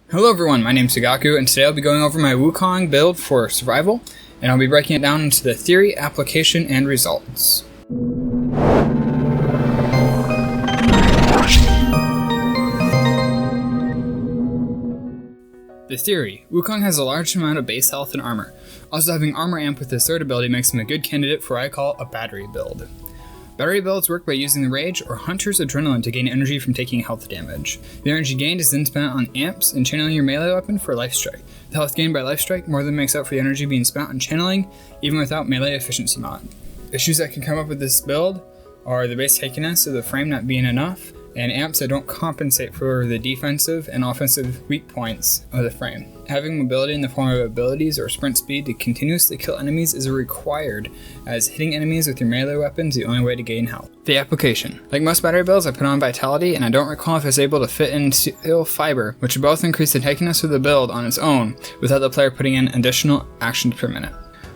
Hello everyone, my name is Sugaku, and today I'll be going over my Wukong build for survival, and I'll be breaking it down into the theory, application, and results. The theory: Wukong has a large amount of base health and armor. Also, having armor amp with his third ability makes him a good candidate for what I call a battery build. Battery builds work by using the Rage or Hunter's Adrenaline to gain energy from taking health damage. The energy gained is then spent on amps and channeling your melee weapon for Life Strike. The health gained by Life Strike more than makes up for the energy being spent on channeling, even without melee efficiency mod. Issues that can come up with this build are the base tankiness of the frame not being enough, and amps that don't compensate for the defensive and offensive weak points of the frame. Having mobility in the form of abilities or sprint speed to continuously kill enemies is required, as hitting enemies with your melee weapon is the only way to gain health. The application: like most battery builds, I put on Vitality, and I don't recall if it's able to fit in Steel Fiber, which would both increase the tankiness of the build on its own, without the player putting in additional actions per minute.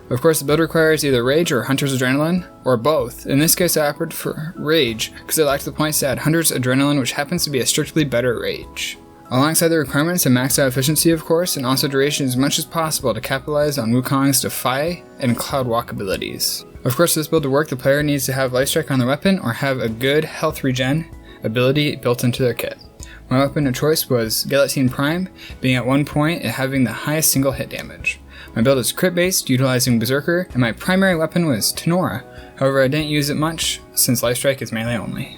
Of course, the build requires either Rage or Hunter's Adrenaline, or both. In this case, I opted for Rage, because I lacked the points to add Hunter's Adrenaline, which happens to be a strictly better Rage. Alongside the requirements of maxed out efficiency, of course, and also duration as much as possible to capitalize on Wukong's Defy and Cloud Walk abilities. Of course, for this build to work, the player needs to have Life Strike on their weapon, or have a good health regen ability built into their kit. My weapon of choice was GALATINE Prime, being at one point and having the highest single hit damage. My build is crit based, utilizing Berserker, and my primary weapon was TENORA, however I didn't use it much since Life Strike is melee only.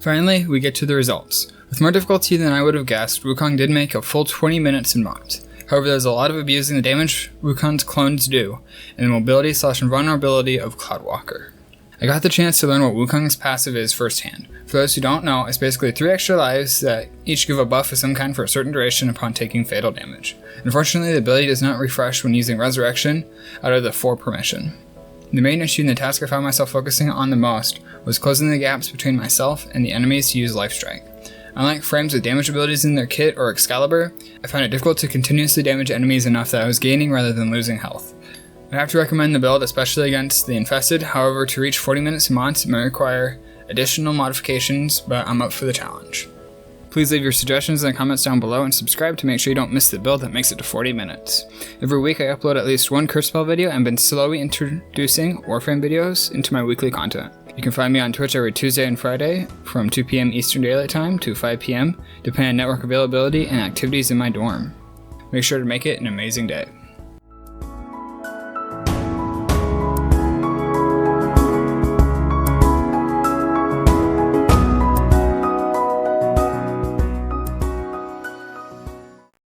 Finally, we get to the results. With more difficulty than I would have guessed, Wukong did make a full 20 minutes in mods. However, there's a lot of abusing the damage Wukong's clones do, and the mobility / invulnerability of Cloud Walker. I got the chance to learn what Wukong's passive is firsthand. For those who don't know, it's basically 3 extra lives that each give a buff of some kind for a certain duration upon taking fatal damage. Unfortunately, the ability does not refresh when using Resurrection out of the 4 permission. The main issue and the task I found myself focusing on the most was closing the gaps between myself and the enemies to use Life Strike. Unlike frames with damage abilities in their kit or Excalibur, I found it difficult to continuously damage enemies enough that I was gaining rather than losing health. I have to recommend the build, especially against the infested. However, to reach 40 minutes in mods, it may require additional modifications, but I'm up for the challenge. Please leave your suggestions in the comments down below and subscribe to make sure you don't miss the build that makes it to 40 minutes. Every week I upload at least one curse spell video and been slowly introducing Warframe videos into my weekly content. You can find me on Twitch every Tuesday and Friday from 2 PM Eastern Daylight Time to 5 PM, depending on network availability and activities in my dorm. Make sure to make it an amazing day.